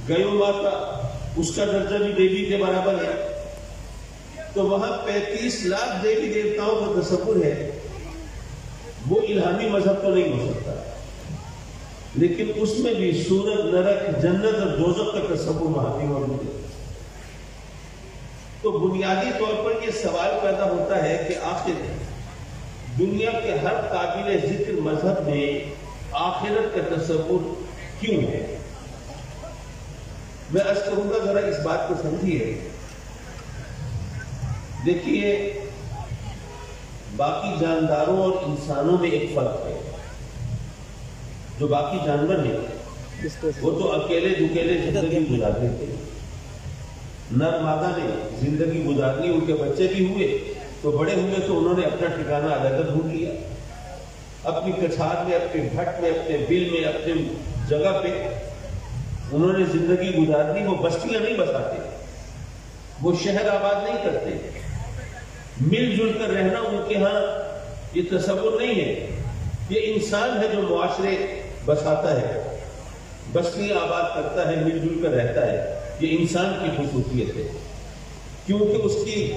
Give ماتا اس کا درجہ بھی دیوی کے برابر ہے، تو وہاں 35 لاکھ دیوی دیوتاؤں کا تصور ہے، وہ الہامی مذہب تو نہیں ہو سکتا، لیکن اس میں بھی سورج، نرک، جنت اور دوزخ کا تصور وہاں بھی موجود ہے۔ تو بنیادی طور پر یہ سوال پیدا ہوتا ہے کہ آخر دنیا کے ہر قابل ذکر مذہب میں آخرت کا تصور کیوں ہے؟ میں عرض کروں گا، ذرا اس بات کو سمجھیے۔ دیکھیے، باقی جانداروں اور انسانوں میں ایک فرق ہے۔ جو باقی جانور ہیں وہ تو اکیلے دکیلے زندگی گزارتے تھے، نر مادہ نے زندگی گزارنی، ان کے بچے بھی ہوئے تو بڑے ہوئے تو انہوں نے اپنا ٹھکانہ علیحدہ ڈھونڈ لیا، اپنی کچھار میں، اپنے بھٹ میں، اپنے بل میں، اپنے جگہ پہ انہوں نے زندگی گزارنی۔ وہ بستیاں نہیں بساتے، وہ شہر آباد نہیں کرتے، مل جل کر رہنا ان کے ہاں یہ تصور نہیں ہے۔ یہ انسان ہے جو معاشرے بساتا ہے، بستیاں آباد کرتا ہے، مل جل کر رہتا ہے۔ یہ انسان کی خصوصیت ہے، کیونکہ اس کی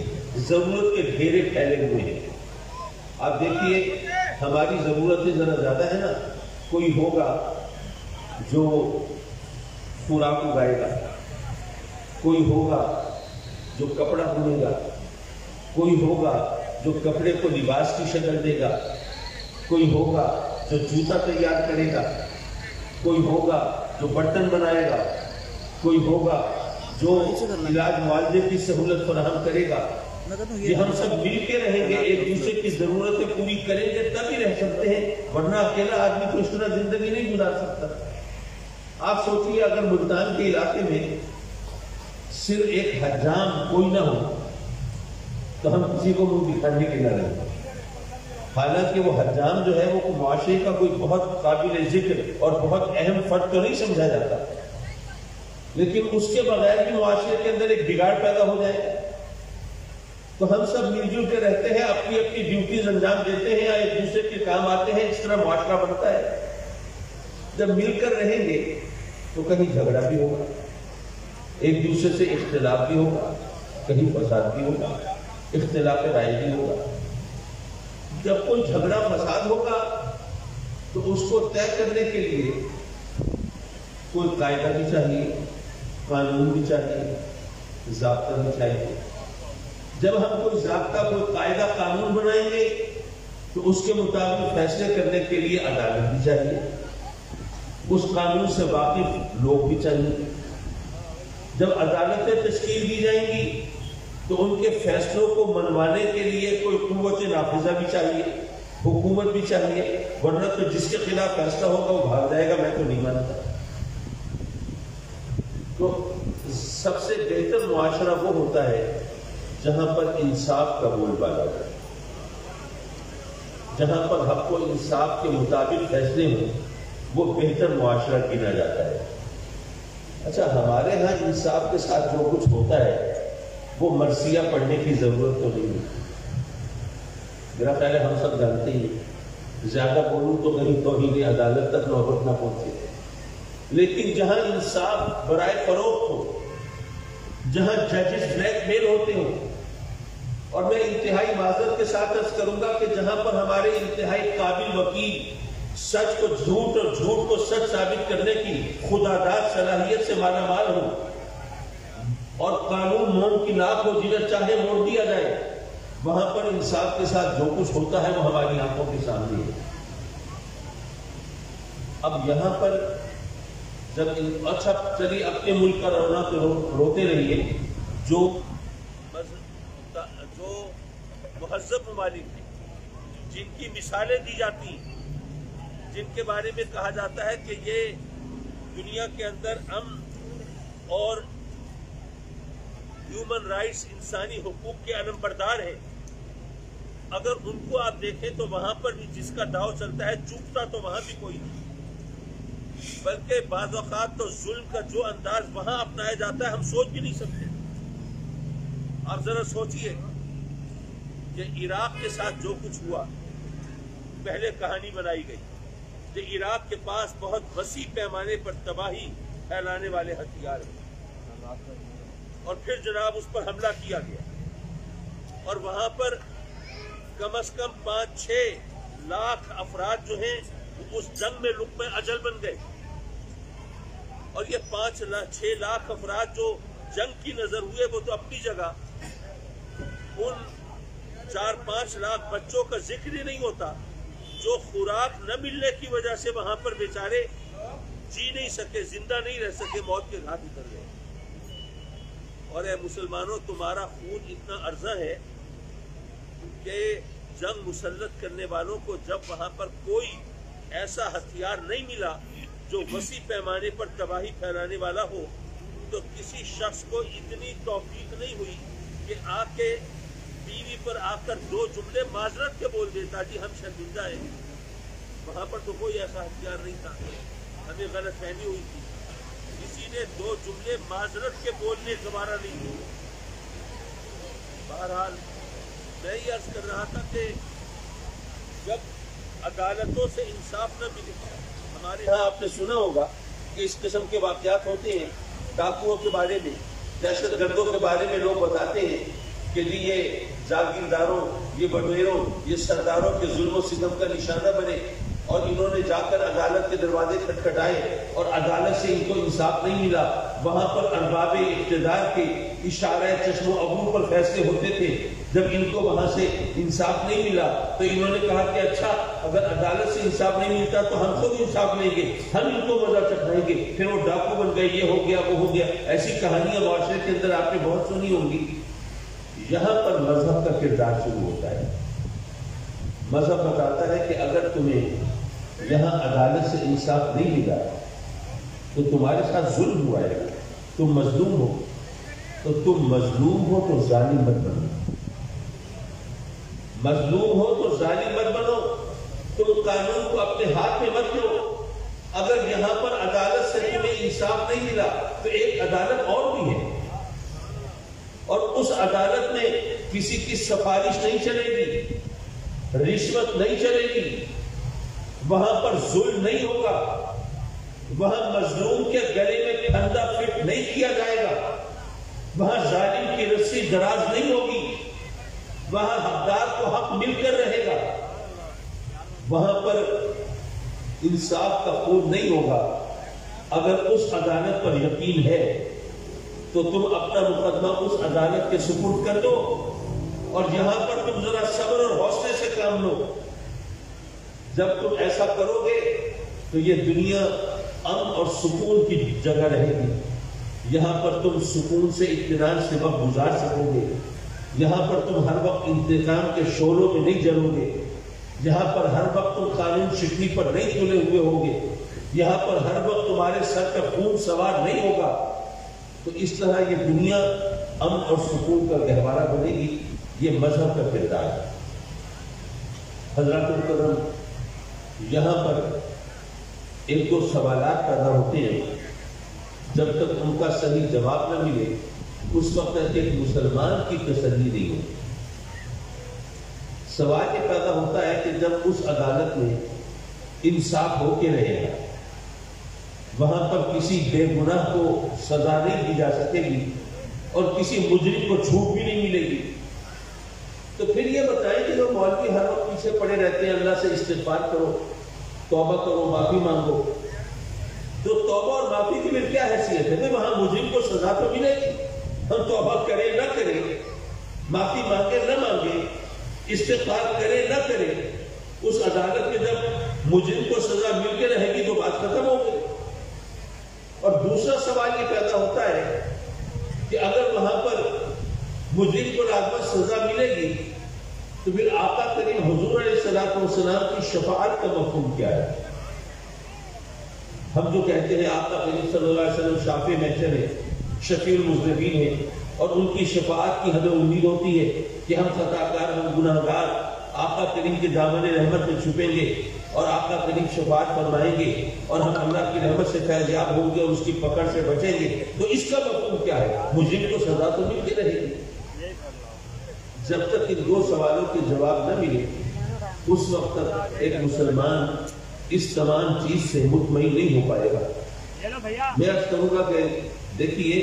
ضرورت کے گھیرے پھیلے ہوئے ہیں۔ آپ دیکھیے، ہماری ضرورتیں ذرا زیادہ ہے نا۔ کوئی ہوگا جو خوراک اگائے گا، کوئی ہوگا جو کپڑا بنے گا، کوئی ہوگا جو کپڑے کو لباس کی شکل دے گا، کوئی ہوگا جو جوتا تیار کرے گا، کوئی ہوگا جو برتن بنائے گا، کوئی ہوگا جو علاج معالجے کی سہولت فراہم کرے گا۔ یہ ہم سب مل کے رہیں گے، ایک دوسرے کی ضرورتیں پوری کریں گے تبھی رہ سکتے ہیں، ورنہ اکیلا آدمی تو اس طرح زندگی نہیں گزار سکتا۔ آپ سوچیے، اگر ملتان کے علاقے میں صرف ایک حجام کوئی نہ ہو تو ہم کسی کو منہ دکھانے کے نہ رہیں۔ حالانکہ وہ حجام جو ہے وہ معاشرے کا کوئی بہت قابل ذکر اور بہت اہم فرد تو نہیں سمجھا جاتا، لیکن اس کے بغیر بھی معاشرے کے اندر ایک بگاڑ پیدا ہو جائے گا۔ تو ہم سب مل جل کے رہتے ہیں، اپنی اپنی ڈیوٹیز انجام دیتے ہیں، یا ایک دوسرے کے کام آتے ہیں، اس طرح معاشرہ بنتا ہے۔ جب مل کر رہیں گے تو کہیں جھگڑا بھی ہوگا، ایک دوسرے سے اختلاف بھی ہوگا، کہیں فساد بھی ہوگا، اختلاف رائے بھی ہوگا۔ جب کوئی جھگڑا فساد ہوگا تو اس کو طے کرنے کے لیے کوئی قاعدہ بھی چاہیے، قانون بھی چاہیے، ضابطہ بھی چاہیے۔ جب ہم کوئی ضابطہ، کوئی قاعدہ، قانون بنائیں گے تو اس کے مطابق فیصلے کرنے کے لیے عدالت بھی چاہیے، اس قانون سے واقف لوگ بھی چاہیے۔ جب عدالتیں تشکیل دی جائیں گی تو ان کے فیصلوں کو منوانے کے لیے کوئی قوت نافذہ بھی چاہیے، حکومت بھی چاہیے، ورنہ تو جس کے خلاف فیصلہ ہوگا وہ بھاگ جائے گا، میں تو نہیں مانتا۔ تو سب سے بہتر معاشرہ وہ ہوتا ہے جہاں پر انصاف کا بول بالا ہو، جہاں پر حق و انصاف کے مطابق فیصلے ہوں، وہ بہتر معاشرہ گنا جاتا ہے۔ اچھا، ہمارے ہاں انصاف کے ساتھ جو کچھ ہوتا ہے وہ مرثیہ پڑھنے کی ضرورت تو نہیں ہے۔ میرا خیال ہے ہم سب جانتے ہیں، زیادہ بولوں تو کہیں توہین عدالت تک نوبت نہ پہنچے۔ لیکن جہاں انصاف برائے فروخت ہو، جہاں ججز بلیک میل ہوتے ہوں، اور میں انتہائی معذرت کے ساتھ عرض کروں گا کہ جہاں پر ہمارے انتہائی قابل وکیل سچ کو جھوٹ اور جھوٹ کو سچ ثابت کرنے کی خودآگاہ صلاحیت سے مالا مال ہو، اور قانون موم کی ناک ہو، جنہیں چاہے موڑ دیا جائے، وہاں پر انصاف کے ساتھ جو کچھ ہوتا ہے وہ ہماری آنکھوں کے سامنے ہے۔ اب یہاں پر جب اچھا چلیے اپنے ملک کا رونا تو روتے رہیے، جو مہذب ممالک ہیں، جن کی مثالیں دی جاتی ہیں، جن کے بارے میں کہا جاتا ہے کہ یہ دنیا کے اندر امن اور ہیومن رائٹس، انسانی حقوق کے علمبردار ہیں، اگر ان کو آپ دیکھیں تو وہاں پر بھی جس کا داؤ چلتا ہے، چوکتا تو وہاں بھی کوئی نہیں، بلکہ بعض اوقات تو ظلم کا جو انداز وہاں اپنایا جاتا ہے ہم سوچ بھی نہیں سکتے۔ آپ ذرا سوچئے کہ عراق کے ساتھ جو کچھ ہوا، پہلے کہانی بنائی گئی کہ عراق کے پاس بہت وسیع پیمانے پر تباہی پھیلانے والے ہتھیار ہیں۔ اور پھر جناب اس پر حملہ کیا گیا اور وہاں پر کم از کم 5-6 لاکھ افراد جو ہیں اس جنگ میں لقمہ اجل بن گئے، اور یہ 5-6 لاکھ افراد جو جنگ کی نظر ہوئے وہ تو اپنی جگہ، ان 4-5 لاکھ بچوں کا ذکر ہی نہیں ہوتا جو خوراک نہ ملنے کی وجہ سے وہاں پر بیچارے جی نہیں سکے، زندہ نہیں رہ سکے، موت کے گھاٹ اتر گئے۔ اور اے مسلمانوں، تمہارا خون اتنا عرضہ ہے کہ جنگ مسلط کرنے والوں کو جب وہاں پر کوئی ایسا ہتھیار نہیں ملا جو وسیع پیمانے پر تباہی پھیلانے والا ہو، تو کسی شخص کو اتنی توفیق نہیں ہوئی کہ آ کے بیوی پر آ کر 2 جملے معذرت کے بول دیتا جی ہم شرمندہ ہیں۔ وہاں پر تو کوئی ایسا ہتھیار نہیں تھا، ہمیں غلط فہمی ہوئی تھی، کسی نے 2 جملے معذرت کے بولنے گوارا نہیں کیے۔ بہرحال میں یہ عرض کر رہا تھا کہ جب عدالتوں سے انصاف نہ ملے، ہمارے یہاں آپ نے سنا ہوگا کہ اس قسم کے واقعات ہوتے ہیں، ڈاکوؤں کے بارے میں، دہشت گردوں کے بارے میں لوگ بتاتے ہیں کہ جی یہ جاگیرداروں، یہ بٹویروں، یہ سرداروں کے ظلم و ستم کا نشانہ بنے، اور انہوں نے جا کر عدالت کے دروازے کھٹکھٹائے اور عدالت سے ان کو انصاف نہیں ملا۔ وہاں پر ارباب اقتدار کے اشارہ چشم و عبور پر فیصلے ہوتے تھے۔ جب ان کو وہاں سے انصاف نہیں ملا تو انہوں نے کہا کہ اچھا اگر عدالت سے انصاف نہیں ملتا تو ہم خود انصاف لیں گے، ہم ان کو مزہ چکھائیں گے، پھر وہ ڈاکو بن گئے، یہ ہو گیا وہ ہو گیا۔ ایسی کہانیاں معاشرے کے اندر آپ نے بہت سنی ہوں گی۔ یہاں پر مذہب کا کردار شروع ہوتا ہے۔ مذہب بتاتا ہے کہ اگر تمہیں یہاں عدالت سے انصاف نہیں ملا تو تمہارے ساتھ ظلم ہوا ہے، تم مظلوم ہو، تو تم مظلوم ہو تو ظالم مت بنو، مظلوم ہو تو ظالم مت بنو، تم قانون کو اپنے ہاتھ میں مت لو۔ اگر یہاں پر عدالت سے تمہیں انصاف نہیں ملا تو ایک عدالت اور بھی ہے، اور اس عدالت میں کسی کی سفارش نہیں چلے گی، رشوت نہیں چلے گی، وہاں پر ظلم نہیں ہوگا، وہاں مظلوم کے گلے میں پھندا فٹ نہیں کیا جائے گا، وہاں ظالم کی رسی دراز نہیں ہوگی، وہاں حقدار کو حق مل کر رہے گا، وہاں پر انصاف کا خون نہیں ہوگا۔ اگر اس عدالت پر یقین ہے تو تم اپنا مقدمہ اس عدالت کے سپرد کر دو، اور یہاں پر تم ذرا صبر اور حوصلے سے کام لو۔ جب تم ایسا کرو گے تو یہ دنیا امن اور سکون کی جگہ رہے گی، یہاں پر تم سکون سے اطمینان سے وقت گزار سکو گے، یہاں پر تم ہر وقت انتقام کے شعلوں میں نہیں جلو گے، یہاں پر ہر وقت تم قانون شکنی پر نہیں تلے ہوئے ہوگے، یہاں پر ہر وقت تمہارے سر پہ خون سوار نہیں ہوگا۔ تو اس طرح یہ دنیا امن اور سکون کا گہوارہ بنے گی۔ یہ مذہب کا کردار ہے۔ حضرات الکرام، یہاں پر 1-2 سوالات پیدا ہوتے ہیں، جب تک ان کا صحیح جواب نہ ملے اس وقت ایک مسلمان کی تسلی نہیں ہوتی۔ سوال یہ پیدا ہوتا ہے کہ جب اس عدالت میں انصاف ہو کے رہے گا، وہاں پر کسی بے گناہ کو سزا نہیں دی جا سکے گی اور کسی مجرم کو چھوٹ بھی نہیں ملے گی، تو پھر یہ بتائیں کہ جو مولوی ہر وقت پیچھے پڑے رہتے ہیں اللہ سے استغفار کرو، توبہ کرو، معافی مانگو، جو توبہ اور معافی کی پھر کیا حیثیت ہے؟ وہاں مجرم کو سزا تو ملے گی، ہم توبہ کریں نہ کریں، معافی مانگے نہ مانگے، استغفار کریں نہ کریں، اس عدالت میں جب مجرم کو سزا مل کے رہے گی تو بات ختم ہو گئی۔ اور دوسرا سوال یہ پیدا ہوتا ہے کہ اگر وہاں پر مجرم کو لازماً سزا ملے گی تو پھر آقا کریم حضور علیہ السلام کی شفاعت کا مفہوم کیا ہے؟ ہم جو کہتے ہیں آقا کریم صلی اللہ علیہ وسلم شافع محشر ہے، شفیع المذنبین ہے، اور ان کی شفاعت کی ہمیں امید ہوتی ہے کہ ہم خطا کار، ہم گناہ گار آقا کریم کے دامن رحمت میں چھپیں گے اور آقا کریم شفاعت فرمائیں گے اور ہم اللہ کی رحمت سے فیض یاب ہوں گے اور اس کی پکڑ سے بچیں گے۔ تو اس کا مفہوم کیا ہے؟ مجرم کو سزا تو مل کے رہے گی۔ جب تک ان 2 سوالوں کے جواب نہ ملے اس وقت تک ایک مسلمان اس تمام چیز سے مطمئن نہیں ہو پائے گا میں عرض کروں گا کہ دیکھیے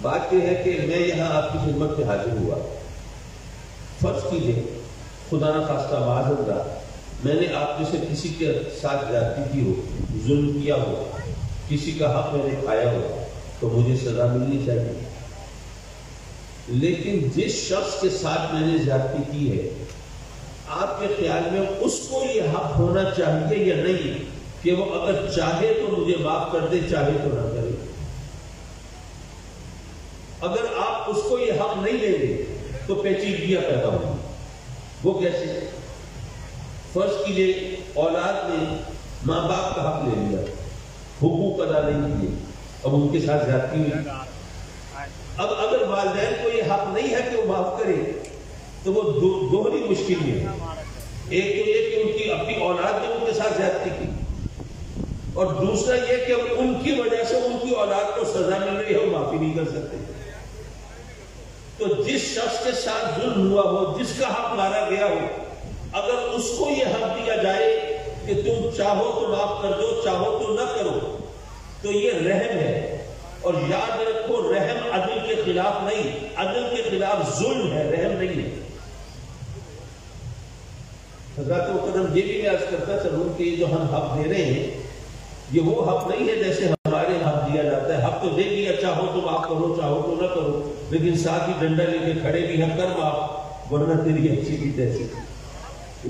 بات یہ ہے کہ میں یہاں آپ کی خدمت پہ حاضر ہوا، فرض کیجئے خدا نہ خواستہ معاذ اللہ میں نے آپ میں سے کسی کے ساتھ زیادتی کی ہو، ظلم کیا ہو، کسی کا حق میں نے کھایا ہو تو مجھے سزا ملنی چاہیے، لیکن جس شخص کے ساتھ میں نے زیادتی کی ہے آپ کے خیال میں اس کو یہ حق ہونا چاہیے یا نہیں کہ وہ اگر چاہے تو مجھے معاف کر دے، چاہے تو نہ کرے؟ اگر آپ اس کو یہ حق نہیں دیں گے تو پیچیدگیاں پیدا ہوگی۔ وہ کیسے؟ فرض کیجئے اولاد نے ماں باپ کا حق لے لیا، حقوق ادا نہیں کیے، اب ان کے ساتھ زیادتی ہوئی۔ اب اگر والدین کو یہ حق نہیں ہے کہ وہ معاف کرے تو وہ دوہری مشکل میں ہے۔ ایک تو یہ کہ ان کی اپنی اولاد نے ان کے ساتھ زیادتی کی، اور دوسرا یہ کہ ان کی وجہ سے ان کی اولاد کو سزا مل رہی ہے، وہ معافی نہیں کر سکتے۔ تو جس شخص کے ساتھ ظلم ہوا ہو، جس کا حق مارا گیا ہو، اگر اس کو یہ حق دیا جائے کہ تم چاہو تو معاف کر دو، چاہو تو نہ کرو، تو یہ رحم ہے۔ اور یاد رکھو رحم عدل کے خلاف نہیں، عدل کے خلاف ظلم ہے، رحم نہیں ہے۔ حضرات محترم، یہ بھی میں عرض کرتا چلوں کہ یہ جو ہم حق دے رہے ہیں یہ وہ حق نہیں ہے جیسے ہمارے حق دیا جاتا ہے۔ حق تو دے دیا، چاہو تو معاف کرو، چاہو تو نہ کرو، لیکن ساتھ ہی ڈنڈا لے کے کھڑے بھی ہیں، کر معاف ورنہ تیری اچھی کی تیسی۔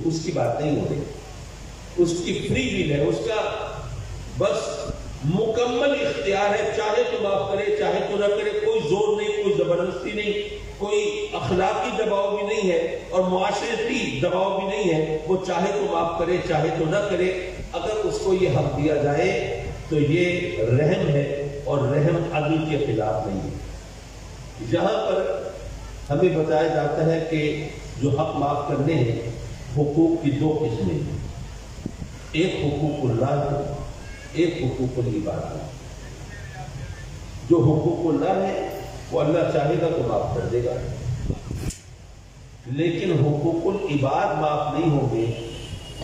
اس کی بات نہیں ہو رہی، اس کی فری ویل ہے، اس کا بس مکمل اختیار ہے، چاہے تو معاف کرے، چاہے تو نہ کرے، کوئی زور نہیں، کوئی زبردستی نہیں، کوئی اخلاقی دباؤ بھی نہیں ہے اور معاشرتی دباؤ بھی نہیں ہے۔ وہ چاہے تو معاف کرے، چاہے تو نہ کرے۔ اگر اس کو یہ حق دیا جائے تو یہ رحم ہے، اور رحم عدل کے خلاف نہیں ہے۔ جہاں پر ہمیں بتایا جاتا ہے کہ جو حق معاف کرنے ہیں، حقوق کی دو قسمیں ہیں، ایک حقوق اللہ ہے، ایک حقوق العباد ہے۔ جو حقوق اللہ ہے وہ اللہ چاہے گا تو معاف کر دے گا، لیکن حقوق العباد معاف نہیں ہوں گے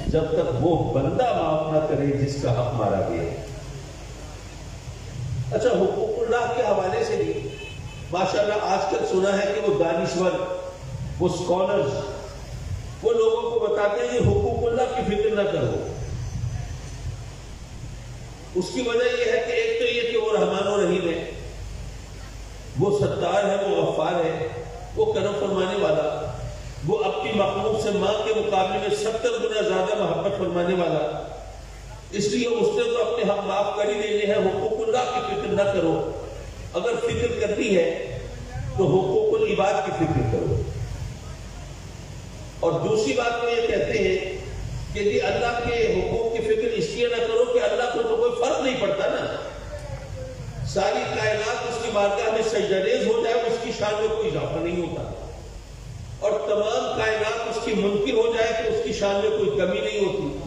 جب تک وہ بندہ معاف نہ کرے جس کا حق مارا گیا۔ اچھا، حقوق اللہ کے حوالے سے بھی ماشاءاللہ آج کل سنا ہے کہ وہ دانشور، وہ اسکالرز، وہ لوگوں کو بتاتے ہیں کہ حقوق اللہ کی فکر نہ کرو۔ اس کی وجہ یہ ہے کہ ایک تو یہ کہ وہ رحمان و رحیم ہے، وہ ستار ہے، وہ غفار ہے، وہ کرم فرمانے والا، وہ اپنی مخلوق سے ماں کے مقابلے میں 70 گنا زیادہ محبت فرمانے والا، اس لیے اس نے تو اپنے حق معاف کر ہی دینے ہیں۔ حقوق اللہ کی فکر نہ کرو، اگر فکر کرنی ہے تو حقوق العباد کی فکر کرو۔ اور دوسری بات میں یہ کہتے ہیں کہ جی اللہ کے حقوق کی فکر اس لیے نہ کرو کہ اللہ کو تو کوئی فرق نہیں پڑتا نا، ساری کائنات اس کی بارگاہ میں سجدہ ریز ہو جائے اس کی شان میں کوئی اضافہ نہیں ہوتا، اور تمام کائنات اس کی منکر ہو جائے تو اس کی شان میں کوئی کمی نہیں ہوتی۔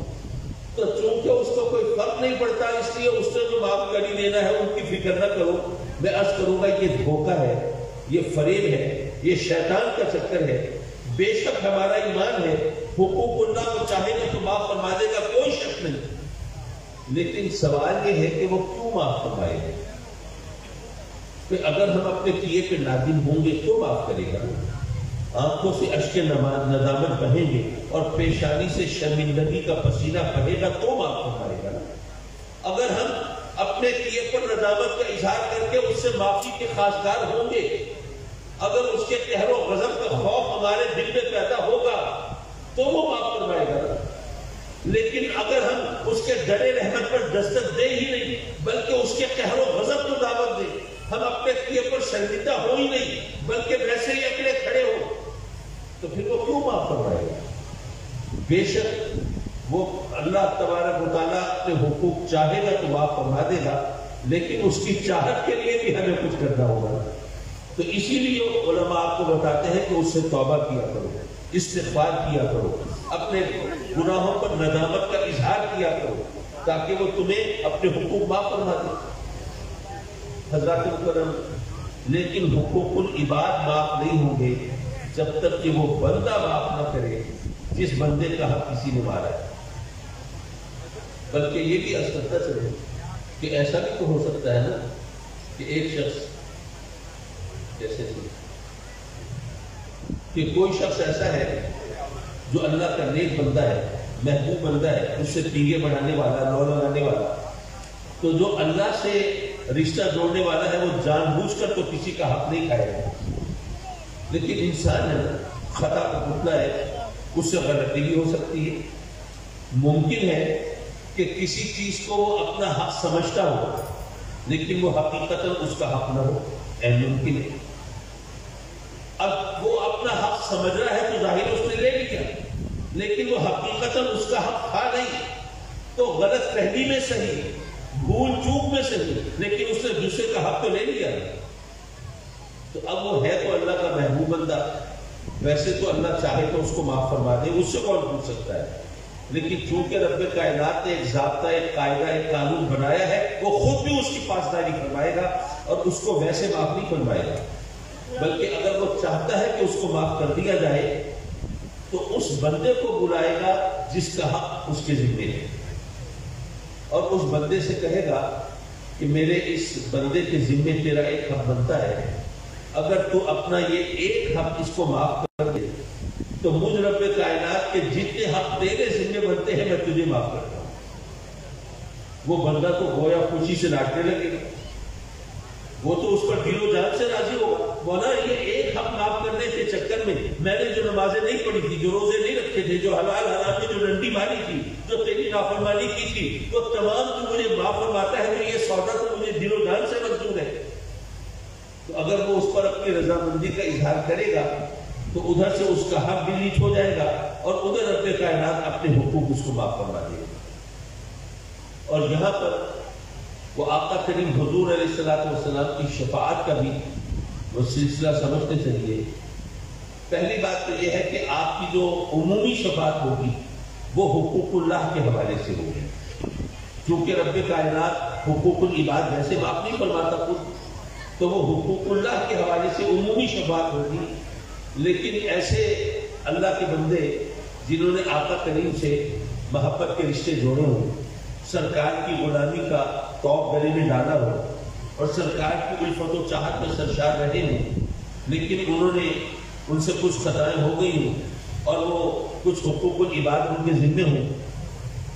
تو چونکہ اس کو کوئی فرق نہیں پڑتا، اس لیے اس نے جو معاف کر ہی دینا ہے، ان کی فکر نہ کرو۔ میں عرض کروں گا یہ دھوکہ ہے، یہ فریب ہے، یہ شیطان کا چکر ہے۔ بے شک ہمارا ایمان ہے حقوق اللہ کو چاہے گا تو معاف فرما دے گا، کوئی شک نہیں، لیکن سوال یہ ہے کہ وہ کیوں معاف فرمائے گا؟ کہ اگر ہم اپنے کیے پہ نادم ہوں گے تو معاف کرے گا، آنکھوں سے اشک ندامت بہیں گے اور پیشانی سے شرمندگی کا پسینہ بہے گا تو معاف فرمائے گا۔ اگر ہم اپنے کیے پر ندامت کا اظہار کر کے اس سے معافی کے خواستگار ہوں گے، اگر اس کے قہر و غضب کا خوف ہمارے دل میں پیدا ہوگا تو وہ معاف فرمائے گا۔ لیکن اگر ہم اس کے در رحمت پر دستک دے ہی نہیں بلکہ اس کے قہر و غضب کو دعوت دیں، ہم اپنے کیے پر شرمندہ ہو ہی نہیں بلکہ ویسے ہی اکڑے کھڑے ہو، تو پھر وہ کیوں معاف فرمائے گا؟ بے شک وہ اللہ تبارک و تعالیٰ اپنے حقوق چاہے گا تو معاف فرما دے گا، لیکن اس کی چاہت کے لیے بھی ہمیں کچھ کرنا ہوگا۔ تو اسی لیے علماء آپ کو بتاتے ہیں کہ اس سے توبہ کیا کرو، استغفار کیا کرو، اپنے گناہوں پر ندامت کا اظہار کیا کرو تاکہ وہ تمہیں اپنے حقوق معاف فرما دے۔ حضرات محترم، لیکن حقوق العباد معاف نہیں ہوں گے جب تک کہ وہ بندہ معاف نہ کرے جس بندے کا حق کسی نے مارا ہے۔ بلکہ یہ بھی اسکتا چلے کہ ایسا بھی تو ہو سکتا ہے نا کہ ایک شخص جیسے کہ کوئی شخص ایسا ہے جو اللہ کا نیک بندہ ہے، محبوب بندہ ہے، اس سے تیغے بڑھانے والا، لو لگانے والا، تو جو اللہ سے رشتہ جوڑنے والا ہے وہ جان بوجھ کر تو کسی کا حق نہیں کھائے گا، لیکن انسان ہے نا، خطا کا پتلا ہے، اس سے غلطی بھی ہو سکتی ہے۔ ممکن ہے کہ کسی چیز کو وہ اپنا حق سمجھتا ہو لیکن وہ حقیقتاً اس کا حق نہ ہو، ممکن ہے۔ اب وہ اپنا حق سمجھ رہا ہے تو ظاہر اس نے لے لیا، لیکن وہ حقیقتاً اس کا حق تھا نہیں، تو غلط فہمی میں صحیح، بھول چوک میں صحیح، لیکن اس نے دوسرے کا حق تو لے لیا۔ تو اب وہ ہے تو اللہ کا محبوب بندہ، ویسے تو اللہ چاہے تو اس کو معاف فرما دے، اس سے کون پوچھ سکتا ہے، لیکن چونکہ رب کائنات نے ایک ضابطہ، ایک قاعدہ، ایک قانون بنایا ہے، وہ خود بھی اس کی پاسداری فرمائے گا اور اس کو ویسے معاف نہیں فرمائے گا، بلکہ اگر وہ چاہتا ہے کہ اس کو معاف کر دیا جائے تو اس بندے کو بلائے گا جس کا حق اس کے ذمہ ہے، اور اس بندے سے کہے گا کہ میرے اس بندے کے ذمہ تیرا ایک حق بنتا ہے، اگر تو اپنا یہ ایک حق اس کو معاف کر دے تو مجھ رب کائنات کے جتنے حق تیرے ذمہ بنتے ہیں میں تجھے معاف کرتا ہوں۔ وہ بندہ تو گویا خوشی سے ناچنے لگے گا، وہ تو اس پر دل و جان سے راضی ہوگا، مولا یہ ایک حق معاف کرنے کے چکر میں میں نے جو نمازیں نہیں پڑھی تھی، جو روزے نہیں رکھے تھے، جو حلال حرام میں جو ڈنڈی ماری تھی، جو تیری نافرمانی کی تھی، وہ تمام تو مجھے معاف فرماتا ہے، تو یہ سودا تو مجھے دل و جان سے منظور ہے۔ تو اگر وہ اس پر اپنی رضامندی کا اظہار کرے گا تو ادھر سے اس کا حق بھی نیچ ہو جائے گا اور ادھر رب کائنات اپنے حقوق اس کو معاف فرما دے گا۔ اور یہاں پر وہ آقا کریم حضور علیہ السلام کی شفاعت کا بھی وہ سلسلہ سمجھتے چلیے۔ پہلی بات تو یہ ہے کہ آپ کی جو عمومی شفاعت ہوگی وہ حقوق اللہ کے حوالے سے ہوگی، کیونکہ رب کائنات حقوق العباد ویسے معاف نہیں فرماتا خود، تو وہ حقوق اللہ کے حوالے سے عمومی شفاعت ہوگی۔ لیکن ایسے اللہ کے بندے جنہوں نے آقا کریم سے محبت کے رشتے جوڑے ہوں، سرکار کی غلامی کا توق گلے میں ڈالا ہو اور سرکار کی الفت و چاہت میں سرشار رہے ہوں، لیکن انہوں نے ان سے کچھ خطائیں ہو گئی ہوں اور وہ کچھ حقوق العباد ان کے ذمہ ہوں،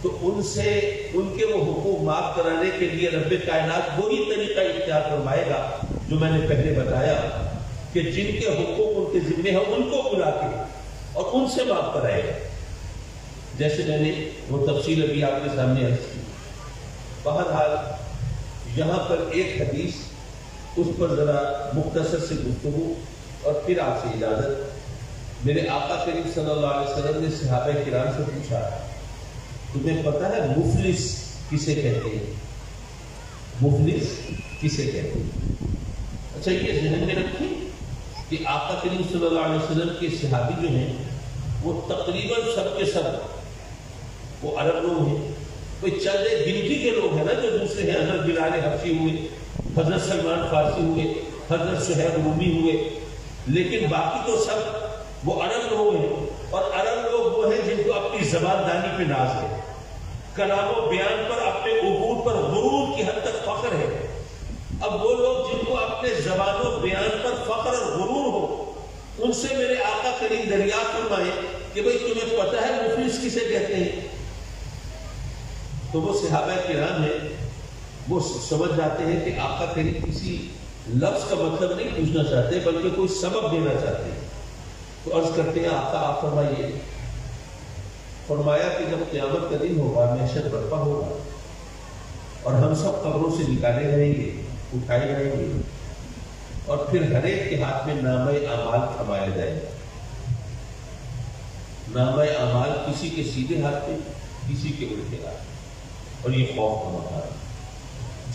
تو ان سے ان کے وہ حقوق معاف کرانے کے لیے رب کائنات وہی طریقہ اختیار فرمائے گا جو میں نے پہلے بتایا، کہ جن کے حقوق ان کے ذمہ ہیں ان کو بلا کے اور ان سے معاف کرائے گا، جیسے میں نے وہ تفصیل ابھی آپ کے سامنے عرض کی۔ بہرحال یہاں پر ایک حدیث، اس پر ذرا مختصر سے گفتگو اور پھر آپ سے اجازت۔ میرے آقا کریم صلی اللہ علیہ وسلم نے صحابہ کرام سے پوچھا، تمہیں پتہ ہے مفلس کسے کہتے ہیں؟ مفلس کسے کہتے ہیں؟ اچھا یہ ذہن میں رکھیں کہ آقا کریم صلی اللہ علیہ وسلم کے صحابی جو ہیں وہ تقریباً سب کے سب وہ عرب لوگ ہیں، کوئی چند گنتی کے لوگ ہیں نا جو دوسرے ہیں، حضرت بلال حبشی ہوئے، حضرت سلمان فارسی ہوئے، حضرت سہیب رومی ہوئے، لیکن باقی تو سب وہ عرب لوگ ہیں، اور عرب لوگ وہ ہیں جن کو اپنی زبان دانی پہ ناز ہے، کلام و بیان پر، اپنے عبور پر غرور کی حد تک فخر ہے۔ اب وہ لوگ جن کو اپنے زبان و بیان پر فخر اور غرور ہو، ان سے میرے آقا کریم دریافت فرمائے کہ بھئی تمہیں پتہ ہے مفلس کسے کہتے ہیں؟ تو وہ صحابہ کرام ہیں، وہ سمجھ جاتے ہیں کہ آقا کریم کسی لفظ کا مطلب نہیں پوچھنا چاہتے بلکہ کوئی سبب دینا چاہتے ہیں، تو عرض کرتے ہیں آقا آپ فرمائیے۔ فرمایا کہ جب قیامت کا دن ہوگا، محشر برپا ہوگا اور ہم سب قبروں سے نکالے جائیں گے، اٹھائے جائیں گے، اور پھر ہر ایک کے ہاتھ میں نامہ اعمال تھمایا جائے گا۔ نامہ اعمال کسی کے سیدھے ہاتھ میں، کسی کے الٹے ہاتھ میں، اور یہ خوف کا مقام ہے۔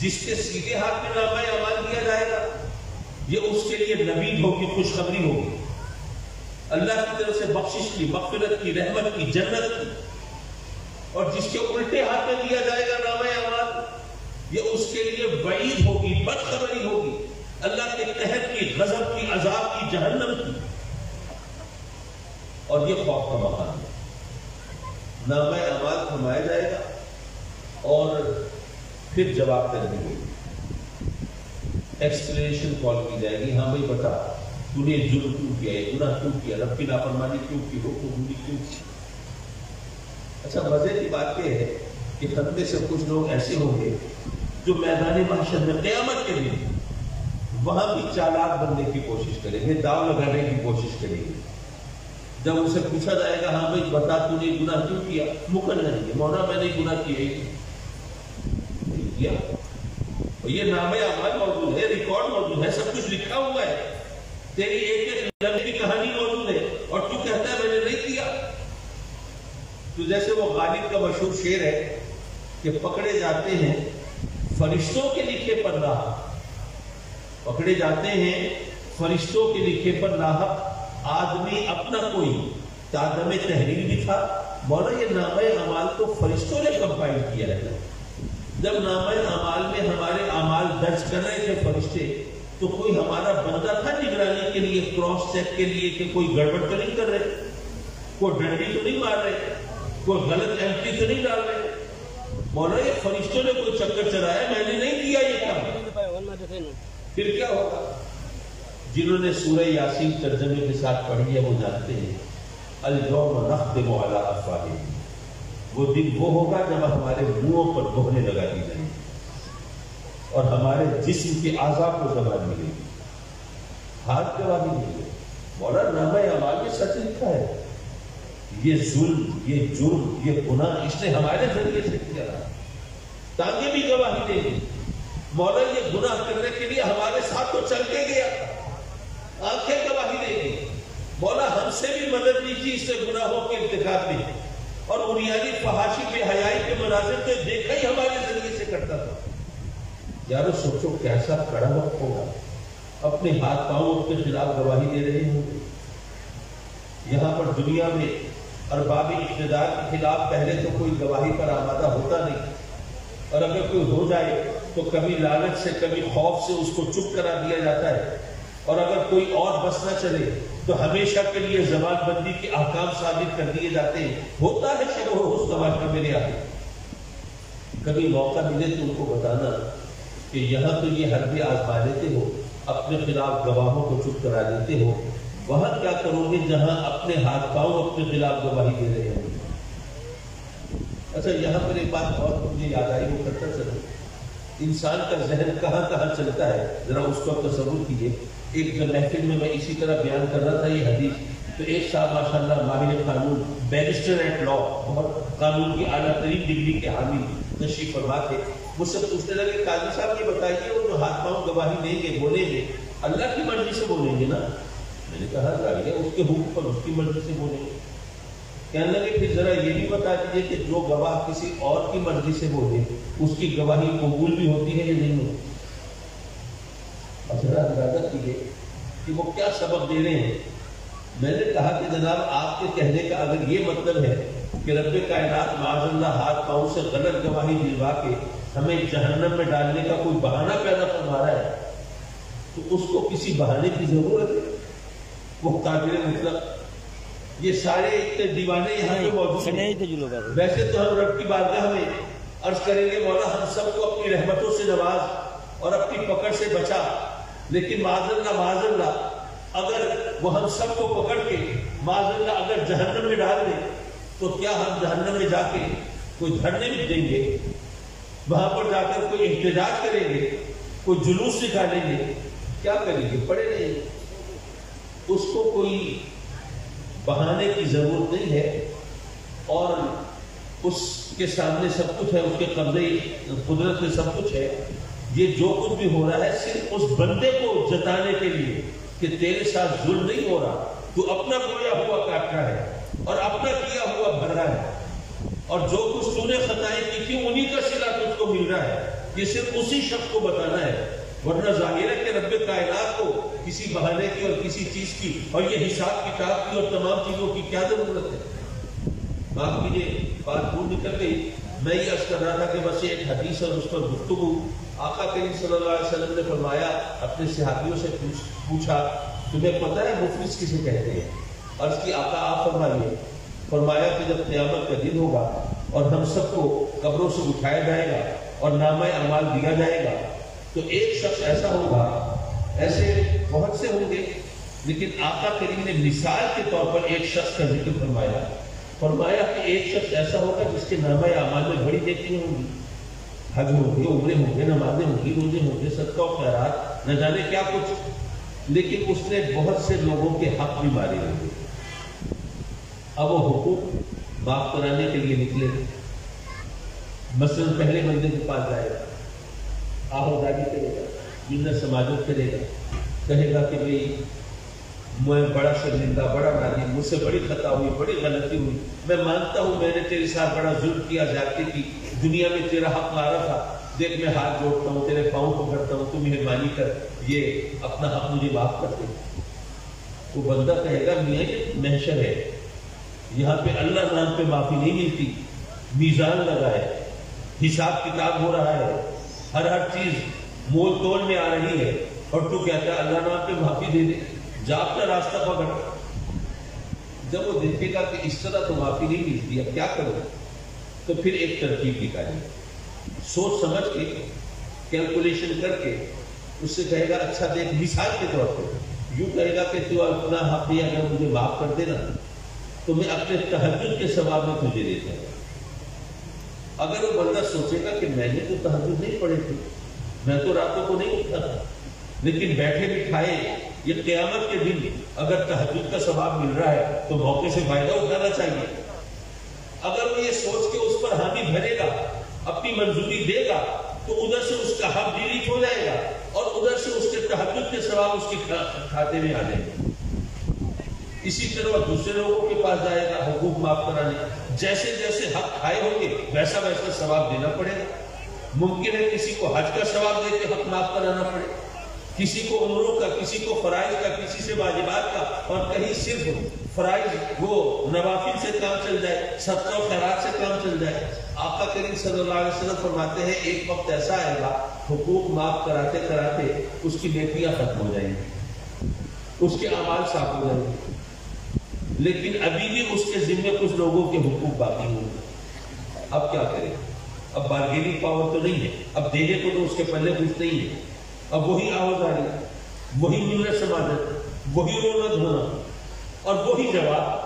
جس کے سیدھے ہاتھ میں نامہ اعمال دیا جائے گا، یہ اس کے لیے نوید ہوگی، خوشخبری ہوگی، اللہ کی طرف سے بخشش کی، مغفرت کی، رحمت کی، جنت کی۔ اور جس کے الٹے ہاتھ میں دیا جائے گا نامہ اعمال، یہ اس کے لیے وعید ہوگی، بدخبری ہوگی، اللہ کے قہر کی، غضب کی، عذاب کی، جہنم کی، اور یہ خوف کا مقام ہے۔ نامہ اعمال فرمایا جائے گا، اور پھر جواب کر دی گئی، ایکسپلینیشن کال کی جائے گی، ہاں بھائی بتا تو نے جرم کیوں کیا ہے، گناہ کیوں کیا، رب کی نافرمانی کیوں کی، حکم قبولی کیوں کی۔ اچھا مزے کی بات یہ ہے کہ ہم میں سے کچھ لوگ ایسے ہوں گے جو میدان محشر میں قیامت کے دن وہاں بھی چالاک بننے کی کوشش کریں گے، داؤ لگانے کی کوشش کریں گے۔ جب اسے پوچھا جائے گا ہاں بھائی بتا تو نے گناہ کیوں کیا، مکر جائیں گے، مولا میں نے گناہ کیا، یہ نامہ اعمال موجود ہے، ریکارڈ موجود ہے، سب کچھ لکھا ہوا ہے، تیری ایک ایک لمحے کی کہانی موجود ہے، اور تو کہتا ہے میں نے نہیں کیا۔ تو جیسے وہ غالب کا مشہور شعر ہے کہ پکڑے جاتے ہیں فرشتوں کے لکھے پر ناحق، پکڑے جاتے ہیں فرشتوں کے لکھے پر ناحق، آدمی اپنا کوئی تادم تحریر بھی تھا۔ مولا یہ نامہ اعمال تو فرشتوں نے کمپائل کیا ہے، جب نامہ اعمال میں ہمارے اعمال درج کر رہے تھے فرشتے، تو کوئی ہمارا بندہ تھا نگرانی کے لیے، کراس چیک کے لیے کہ کوئی گڑبڑ تو نہیں کر رہے، کوئی ڈنڈی تو نہیں مار رہے، کوئی غلط اینٹری تو نہیں ڈال رہے۔ مولا یہ فرشتوں نے کوئی چکر چلایا، میں نے نہیں کیا یہ کام، پھر کیا ہوگا؟ جنہوں نے سورہ یاسین ترجمے کے ساتھ پڑھی ہے وہ جانتے ہیں، اليوم نختم علی افواہہم، وہ دن وہ ہوگا جب ہمارے منہوں پر مہریں لگا دی جائیں گی اور ہمارے جسم کے اعضاء کو زبان ملے گی، ہاتھ گواہی ملے گی۔ مولا نامہ اعمال میں سچ لکھا ہے، یہ ظلم، یہ جرم، یہ گناہ اس نے ہمارے ذریعے سے کیا، ٹانگیں بھی گواہی دیں گی۔ مولا یہ گناہ کرنے کے لیے ہمارے ساتھ تو چل کے گیا، آنکھیں گواہی دیں گی۔ مولا ہم سے بھی مدد لیجیے اس سے گناہوں کے ارتکاب میں، اور بنیادی فحاشی بے حیائی کے مناظر تو دیکھا ہی ہمارے ذریعے سے کرتا تھا۔ یارو سوچو کیسا کڑا وقت ہوگا، اپنے ہاتھ پاؤں اپنے خلاف گواہی دے رہے ہوں گے۔ یہاں پر دنیا میں ارباب اقتدار کے خلاف پہلے تو کوئی گواہی پر آمادہ ہوتا نہیں، اور اگر کوئی ہو جائے تو کبھی لالچ سے کبھی خوف سے اس کو چپ کرا دیا جاتا ہے، اور اگر کوئی اور بس نہ چلے تو ہمیشہ کے لیے زبان بندی کے احکام ثابت کر دیے جاتے ہیں۔ ہوتا ہے شب و روز تماشا میرے آگے، کبھی موقع ملے تو ان کو بتانا کہ یہاں تو یہ حربیں آزما لیتے ہو، اپنے خلاف گواہوں کو چپ کرا دیتے ہو، وہاں کیا کرو گے جہاں اپنے ہاتھ پاؤں اپنے خلاف گواہی دے رہے ہیں۔ اچھا یہاں پر ایک بات اور مجھے یاد آئی، وہ کرتا چلو، انسان کا ذہن کہاں کہاں چلتا ہے ذرا اس کو تصور کیجیے۔ ایک محفل میں اسی طرح بیان کر رہا تھا یہ حدیث، تو ایک صاحب ماشاءاللہ ماہر قانون، بیرسٹر ایٹ لا، بہت قانون کی اعلیٰ ترین ڈگری کے حامل تشریف فرما تھے، مجھ سے پوچھنے لگے قاضی صاحب یہ بتائیے وہ جو ہاتھ پاؤں گواہی دیں گے بولیں گے اللہ کی مرضی سے بولیں گے نا؟ میں نے کہا ظاہر ہے اس کے حکم پر اس کی مرضی سے بولیں گے۔ کہنے لگے پھر ذرا یہ بھی بتا دیجیے کہ جو گواہ کسی اور کی مرضی سے بولے اس کی گواہی قبول بھی ہوتی ہے یا نہیں ہوتی؟ اب ذرا اندازہ کیجیے کہ وہ کیا سبق دے رہے ہیں۔ میں نے کہا کہ جناب آپ کے کہنے کا اگر یہ مطلب ہے کہ رب کائنات معاذ اللہ ہاتھ پاؤں سے غلط گواہی دلوا کے ہمیں جہنم میں ڈالنے کا کوئی بہانہ پیدا فرما رہا ہے، تو اس کو کسی بہانے کی ضرورت ہے؟ وہ تعبیر مطلب یہ سارے اتنے دیوانے یہاں پہ موجود ہیں، ویسے تو ہم رب کی بارگاہ میں عرض کریں گے مولا ہم سب کو اپنی رحمتوں سے نواز اور اپنی پکڑ سے بچا، لیکن معاذ اللہ اگر وہ ہم سب کو پکڑ کے معاذ اللہ اگر جہنم میں ڈال دیں تو کیا ہم جہنم میں جا کے کوئی دھرنے بھی دیں گے؟ وہاں پر جا کر کوئی احتجاج کریں گے، کوئی جلوس نکالیں گے؟ کیا کریں گے؟ پڑے نہیں۔ اس کو کوئی بہانے کی ضرورت نہیں ہے، اور اس کے سامنے سب کچھ ہے، اس کے قبضے قدرت میں سب کچھ ہے۔ یہ جو کچھ بھی ہو رہا ہے صرف اس بندے کو جتانے کے لیے کہ تیرے ساتھ ظلم نہیں ہو رہا، تو اپنا بویا ہوا کاٹ رہا ہے اور اپنا کیا ہوا بھر رہا ہے، اور جو کچھ تو نے خطائیں کی تھی انہی کا صلہ تجھ کو مل رہا ہے۔ یہ صرف اسی شخص کو بتانا ہے، ورنہ ظاہر ہے کہ رب کائنات کو کسی بہانے کی اور کسی چیز کی اور یہ حساب کتاب کی اور تمام چیزوں کی کیا ضرورت ہے؟ معاف کیجیے بات دور نکل گئی۔ میں یہ عرض کر رہا تھا کہ بس ایک حدیث اور اس پر گفتگو، آقا کریم صلی اللہ علیہ وسلم نے فرمایا، اپنے صحابیوں سے پوچھا تمہیں پتہ ہے مفلس کسے کہتے ہیں؟ عرض کی آقا آپ فرمائیے۔ فرمایا کہ جب قیامت کا دن ہوگا اور ہم سب کو قبروں سے اٹھایا جائے گا اور نامہ اعمال دیا جائے گا، تو ایک شخص ایسا ہوگا، ایسے بہت سے ہوں گے، لیکن آقا کریم نے مثال کے طور پر ایک شخص کا ذکر فرمایا کہ ایک شخص ایسا ہوگا جس کے نامہ اعمال میں بڑی نیکیاں ہوں گی، حج ہوں گے، عمرے ہوں گے، نمازیں ہوں گی، روزے ہوں گے، صدقہ و خیرات، نہ جانے کیا کچھ، لیکن اس نے بہت سے لوگوں کے حق بھی مارے ہوں گے۔ اب وہ حقوق معاف کرانے کے لیے نکلے، مثلا پہلے بندے کے پاس جائے گا، آہوداری کرے گا، منت سماجت کرے گا، کہے گا کہ بھئی میں بڑا شرمندہ، بڑا نادم، مجھ سے بڑی خطا ہوئی، بڑی غلطی ہوئی، میں مانتا ہوں میں نے تیرے ساتھ بڑا ظلم کیا، زیادتی کی، دنیا میں تیرا حق مارا تھا، دیکھ میں ہاتھ جوڑتا ہوں، تیرے پاؤں پکڑتا ہوں، تو مہربانی کر یہ اپنا حق مجھے معاف کر دے۔ وہ بندہ کہے گا میاں یہ محشر ہے، یہاں پہ اللہ نام پہ معافی نہیں ملتی، میزان لگا ہے، حساب کتاب ہو رہا ہے، ہر چیز مول تول میں آ رہی ہے، اور تو کہتا ہے اللہ نام پہ معافی دے دے، جا اپنا راستہ پکڑ۔ جب وہ دیکھے گا کہ اس طرح تو معافی نہیں ملتی، اب کیا کرو، تو پھر ایک ترکیب نکالے، سوچ سمجھ کے، کیلکولیشن کر کے اس سے کہے گا اچھا دیکھ، مثال کے طور پہ یوں کہے گا کہ تو اپنا حق بھی اگر مجھے معاف کر دینا تو میں اپنے تہجد کے ثواب میں تجھے دیتا ہوں۔ اگر وہ بندہ سوچے گا کہ میں نے تو تہجد نہیں پڑھے تھے، میں تو راتوں کو نہیں اٹھتا تھا، لیکن بیٹھے بٹھائے یہ قیامت کے دن اگر تہجد کا ثواب مل رہا ہے تو موقع سے فائدہ اٹھانا چاہیے۔ اگر وہ یہ سوچ کے اس پر حامی بھرے گا، اپنی منظوری دے گا، تو ادھر سے اس کا حق ڈیلیٹ ہو جائے گا اور ادھر سے اس کے تہجد کے ثواب اس کے کھاتے میں آ جائیں گے۔ اسی طرح دوسرے لوگوں کے پاس جائے گا حقوق معاف کرانے، جیسے جیسے حق کھائے ہوں گے ویسا ویسا ثواب دینا پڑے گا۔ ممکن ہے کسی کو حج کا ثواب دے کے حق معاف کرانا پڑے، کسی کو عمروں کا، کسی کو فرائض کا، کسی سے واجبات کا، اور کہیں صرف فرائض وہ نوافل سے کام چل جائے، صدقہ و خیرات سے کام چل جائے۔ آقا کریم صلی اللہ علیہ وسلم فرماتے ہیں ایک وقت ایسا آئے گا حقوق معاف کراتے کراتے اس کی نیکیاں ختم ہو جائیں گی، اس کے اعمال صاف ہو جائیں گے، لیکن ابھی بھی اس کے ذمے کچھ لوگوں کے حقوق باقی ہوں گے۔ اب کیا کرے؟ اب بارگیننگ پاور تو نہیں ہے، اب دینے کو تو اس کے پلے کچھ نہیں ہے، اب وہی آوازاری، وہی ملت سماجت، وہی رونا دھونا اور وہی جواب